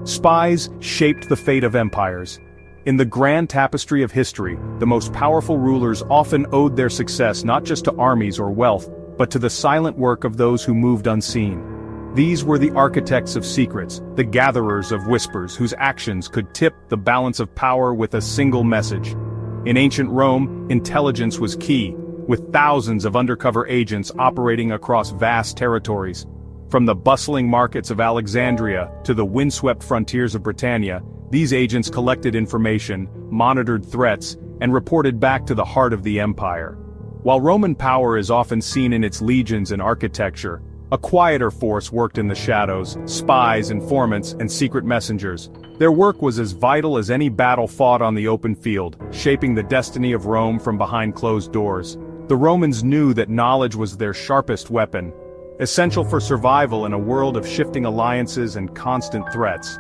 Spies shaped the fate of empires. In the grand tapestry of history, the most powerful rulers often owed their success not just to armies or wealth, but to the silent work of those who moved unseen. These were the architects of secrets, the gatherers of whispers whose actions could tip the balance of power with a single message. In ancient Rome, intelligence was key, with thousands of undercover agents operating across vast territories. From the bustling markets of Alexandria to the windswept frontiers of Britannia, these agents collected information, monitored threats, and reported back to the heart of the empire. While Roman power is often seen in its legions and architecture, a quieter force worked in the shadows: spies, informants, and secret messengers. Their work was as vital as any battle fought on the open field, shaping the destiny of Rome from behind closed doors. The Romans knew that knowledge was their sharpest weapon, essential for survival in a world of shifting alliances and constant threats.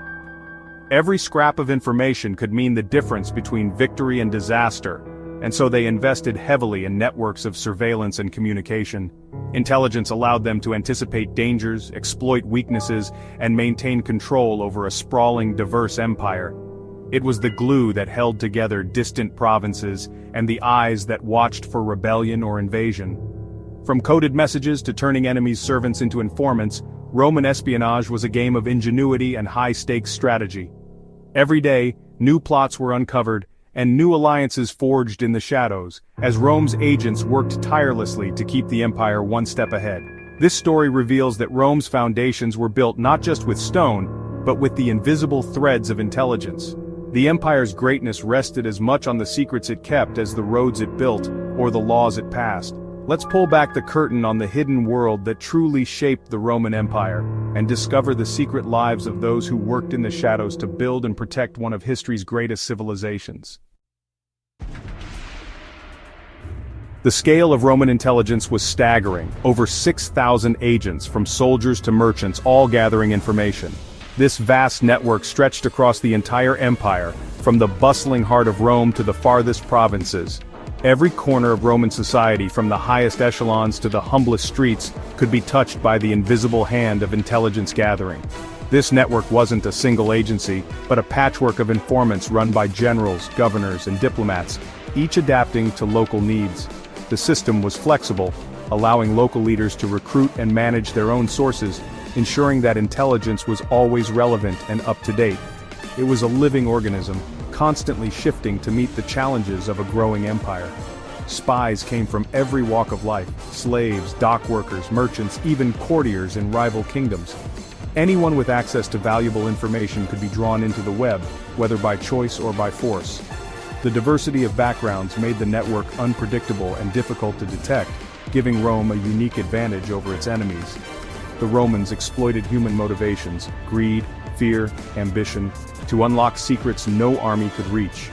Every scrap of information could mean the difference between victory and disaster, and so they invested heavily in networks of surveillance and communication. Intelligence allowed them to anticipate dangers, exploit weaknesses, and maintain control over a sprawling, diverse empire. It was the glue that held together distant provinces and the eyes that watched for rebellion or invasion. From coded messages to turning enemies' servants into informants, Roman espionage was a game of ingenuity and high-stakes strategy. Every day, new plots were uncovered, and new alliances forged in the shadows, as Rome's agents worked tirelessly to keep the empire one step ahead. This story reveals that Rome's foundations were built not just with stone, but with the invisible threads of intelligence. The empire's greatness rested as much on the secrets it kept as the roads it built, or the laws it passed. Let's pull back the curtain on the hidden world that truly shaped the Roman Empire, and discover the secret lives of those who worked in the shadows to build and protect one of history's greatest civilizations. The scale of Roman intelligence was staggering: over 6,000 agents, from soldiers to merchants, all gathering information. This vast network stretched across the entire empire, from the bustling heart of Rome to the farthest provinces. Every corner of Roman society, from the highest echelons to the humblest streets, could be touched by the invisible hand of intelligence gathering. This network wasn't a single agency, but a patchwork of informants run by generals, governors, and diplomats, each adapting to local needs. The system was flexible, allowing local leaders to recruit and manage their own sources, ensuring that intelligence was always relevant and up to date. It was a living organism, constantly shifting to meet the challenges of a growing empire. Spies came from every walk of life: slaves, dock workers, merchants, even courtiers in rival kingdoms. Anyone with access to valuable information could be drawn into the web, whether by choice or by force. The diversity of backgrounds made the network unpredictable and difficult to detect, giving Rome a unique advantage over its enemies. The Romans exploited human motivations: greed, fear, ambition, to unlock secrets no army could reach.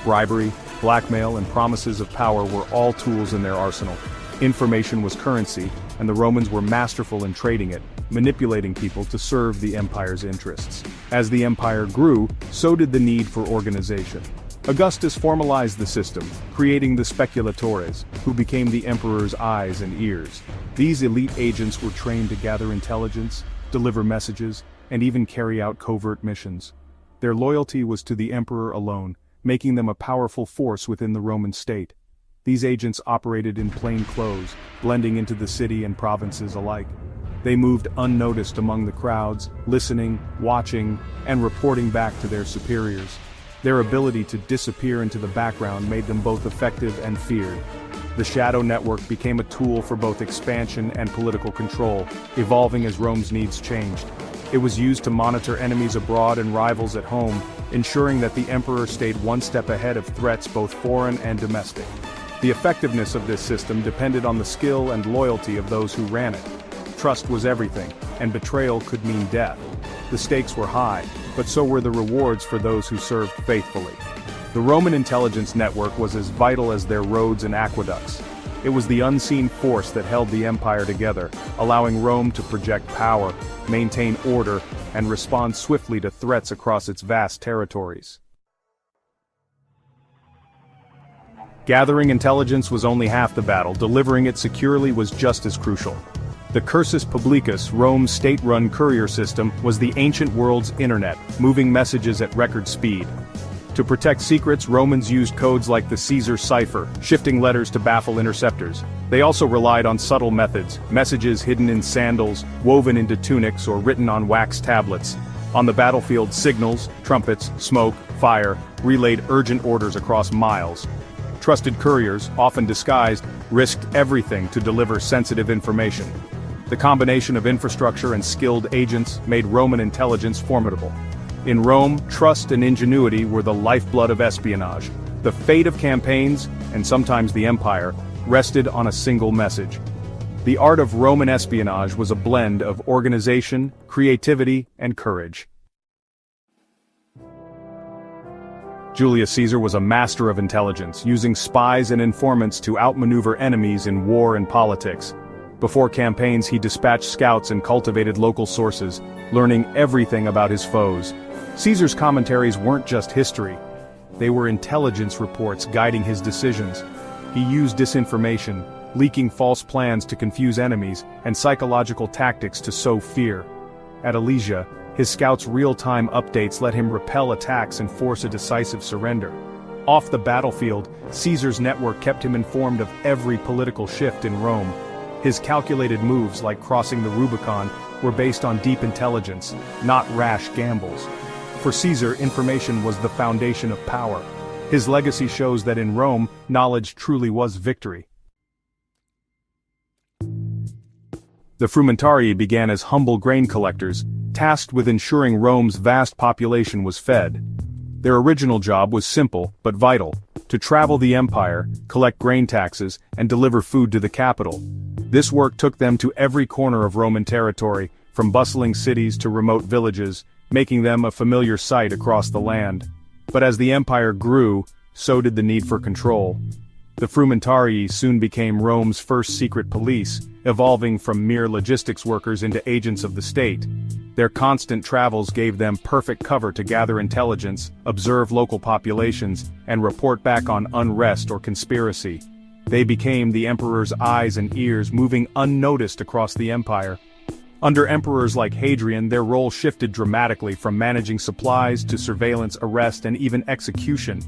Bribery, blackmail, and promises of power were all tools in their arsenal. Information was currency, and the Romans were masterful in trading it, manipulating people to serve the empire's interests. As the empire grew, so did the need for organization. Augustus formalized the system, creating the speculatores, who became the emperor's eyes and ears. These elite agents were trained to gather intelligence, deliver messages, and even carry out covert missions. Their loyalty was to the emperor alone, making them a powerful force within the Roman state. These agents operated in plain clothes, blending into the city and provinces alike. They moved unnoticed among the crowds, listening, watching, and reporting back to their superiors. Their ability to disappear into the background made them both effective and feared. The shadow network became a tool for both expansion and political control, evolving as Rome's needs changed. It was used to monitor enemies abroad and rivals at home, ensuring that the emperor stayed one step ahead of threats both foreign and domestic. The effectiveness of this system depended on the skill and loyalty of those who ran it. Trust was everything, and betrayal could mean death. The stakes were high, but so were the rewards for those who served faithfully. The Roman intelligence network was as vital as their roads and aqueducts. It was the unseen force that held the empire together, allowing Rome to project power, maintain order, and respond swiftly to threats across its vast territories. Gathering intelligence was only half the battle; delivering it securely was just as crucial. The cursus publicus, Rome's state-run courier system, was the ancient world's internet, moving messages at record speed. To protect secrets, Romans used codes like the Caesar cipher, shifting letters to baffle interceptors. They also relied on subtle methods, messages hidden in sandals, woven into tunics, or written on wax tablets. On the battlefield, signals, trumpets, smoke, fire, relayed urgent orders across miles. Trusted couriers, often disguised, risked everything to deliver sensitive information. The combination of infrastructure and skilled agents made Roman intelligence formidable. In Rome, trust and ingenuity were the lifeblood of espionage. The fate of campaigns, and sometimes the empire, rested on a single message. The art of Roman espionage was a blend of organization, creativity, and courage. Julius Caesar was a master of intelligence, using spies and informants to outmaneuver enemies in war and politics. Before campaigns, he dispatched scouts and cultivated local sources, learning everything about his foes. Caesar's commentaries weren't just history. They were intelligence reports guiding his decisions. He used disinformation, leaking false plans to confuse enemies, and psychological tactics to sow fear. At Alesia, his scouts' real-time updates let him repel attacks and force a decisive surrender. Off the battlefield, Caesar's network kept him informed of every political shift in Rome. His calculated moves, like crossing the Rubicon, were based on deep intelligence, not rash gambles. For Caesar, information was the foundation of power. His legacy shows that in Rome, knowledge truly was victory. The frumentarii began as humble grain collectors, tasked with ensuring Rome's vast population was fed. Their original job was simple, but vital: to travel the empire, collect grain taxes, and deliver food to the capital. This work took them to every corner of Roman territory, from bustling cities to remote villages, making them a familiar sight across the land. But as the empire grew, so did the need for control. The frumentarii soon became Rome's first secret police, evolving from mere logistics workers into agents of the state. Their constant travels gave them perfect cover to gather intelligence, observe local populations, and report back on unrest or conspiracy. They became the emperor's eyes and ears, moving unnoticed across the empire. Under emperors like Hadrian, their role shifted dramatically from managing supplies to surveillance, arrest, and even execution.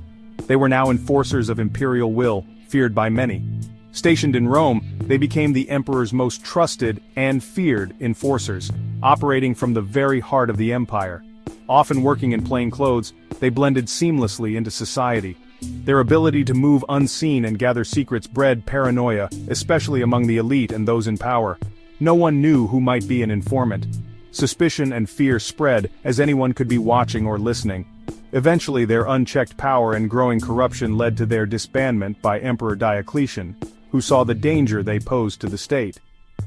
They were now enforcers of imperial will, feared by many. Stationed in Rome, they became the emperor's most trusted and feared enforcers, operating from the very heart of the empire. Often working in plain clothes, they blended seamlessly into society. Their ability to move unseen and gather secrets bred paranoia, especially among the elite and those in power. No one knew who might be an informant. Suspicion and fear spread, as anyone could be watching or listening. Eventually, their unchecked power and growing corruption led to their disbandment by Emperor Diocletian, who saw the danger they posed to the state.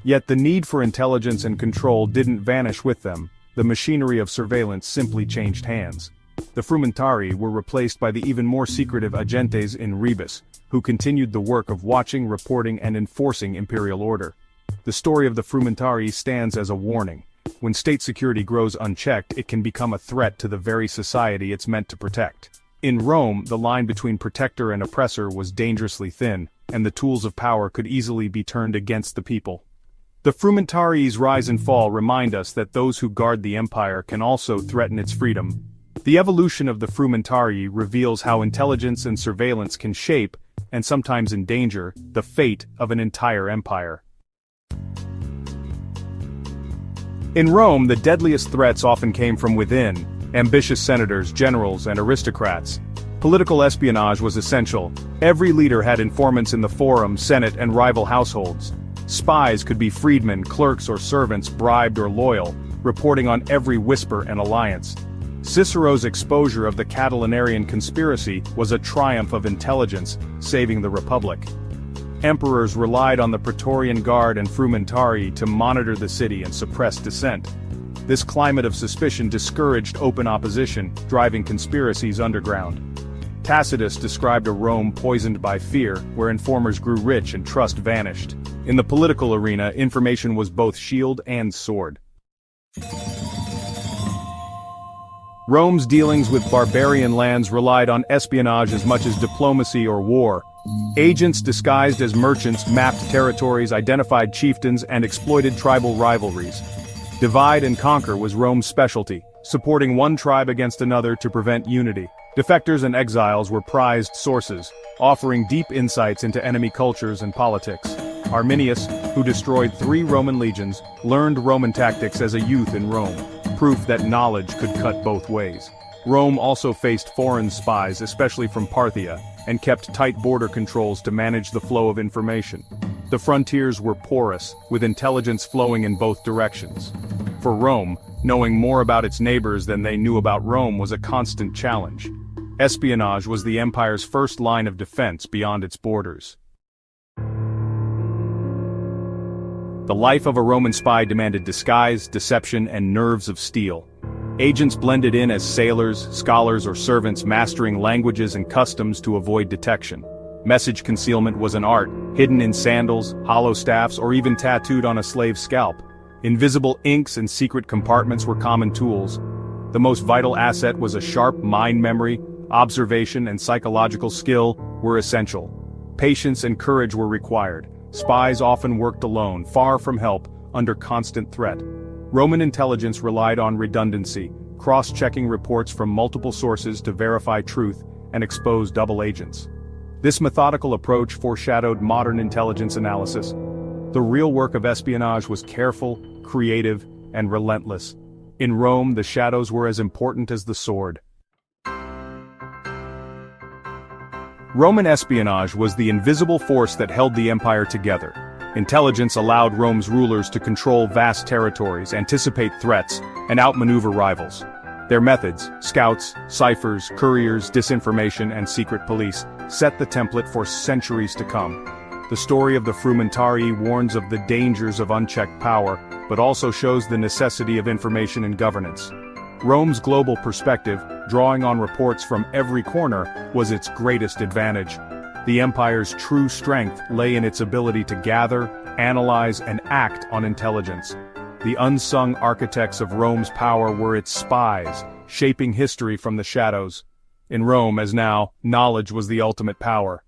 Yet the need for intelligence and control didn't vanish with them. The machinery of surveillance simply changed hands. The frumentarii were replaced by the even more secretive agentes in rebus, who continued the work of watching, reporting, and enforcing imperial order. The story of the frumentarii stands as a warning. When state security grows unchecked, it can become a threat to the very society it's meant to protect. In Rome, the line between protector and oppressor was dangerously thin, and the tools of power could easily be turned against the people. The frumentarii's rise and fall remind us that those who guard the empire can also threaten its freedom. The evolution of the frumentarii reveals how intelligence and surveillance can shape, and sometimes endanger, the fate of an entire empire. In Rome, the deadliest threats often came from within: ambitious senators, generals, and aristocrats. Political espionage was essential. Every leader had informants in the forum, senate, and rival households. Spies could be freedmen, clerks, or servants, bribed or loyal, reporting on every whisper and alliance. Cicero's exposure of the Catilinarian conspiracy was a triumph of intelligence, saving the Republic. Emperors relied on the Praetorian Guard and frumentarii to monitor the city and suppress dissent. This climate of suspicion discouraged open opposition, driving conspiracies underground. Tacitus described a Rome poisoned by fear, where informers grew rich and trust vanished. In the political arena, information was both shield and sword. Rome's dealings with barbarian lands relied on espionage as much as diplomacy or war. Agents disguised as merchants mapped territories, identified chieftains, and exploited tribal rivalries. Divide and conquer was Rome's specialty, supporting one tribe against another to prevent unity. Defectors and exiles were prized sources, offering deep insights into enemy cultures and politics. Arminius, who destroyed 3 Roman legions, learned Roman tactics as a youth in Rome, proof that knowledge could cut both ways. Rome also faced foreign spies, especially from Parthia, and kept tight border controls to manage the flow of information. The frontiers were porous, with intelligence flowing in both directions. For Rome, knowing more about its neighbors than they knew about Rome was a constant challenge. Espionage was the empire's first line of defense beyond its borders. The life of a Roman spy demanded disguise, deception, and nerves of steel. Agents blended in as sailors, scholars, or servants, mastering languages and customs to avoid detection. Message concealment was an art, hidden in sandals, hollow staffs, or even tattooed on a slave's scalp. Invisible inks and secret compartments were common tools. The most vital asset was a sharp mind memory. Observation and psychological skill were essential. Patience and courage were required. Spies often worked alone, far from help, under constant threat. Roman intelligence relied on redundancy, cross-checking reports from multiple sources to verify truth and expose double agents. This methodical approach foreshadowed modern intelligence analysis. The real work of espionage was careful, creative, and relentless. In Rome, the shadows were as important as the sword. Roman espionage was the invisible force that held the empire together. Intelligence allowed Rome's rulers to control vast territories, anticipate threats, and outmaneuver rivals. Their methods, scouts, ciphers, couriers, disinformation, and secret police, set the template for centuries to come. The story of the Frumentarii warns of the dangers of unchecked power, but also shows the necessity of information and governance. Rome's global perspective, drawing on reports from every corner, was its greatest advantage. The empire's true strength lay in its ability to gather, analyze, and act on intelligence. The unsung architects of Rome's power were its spies, shaping history from the shadows. In Rome, as now, knowledge was the ultimate power.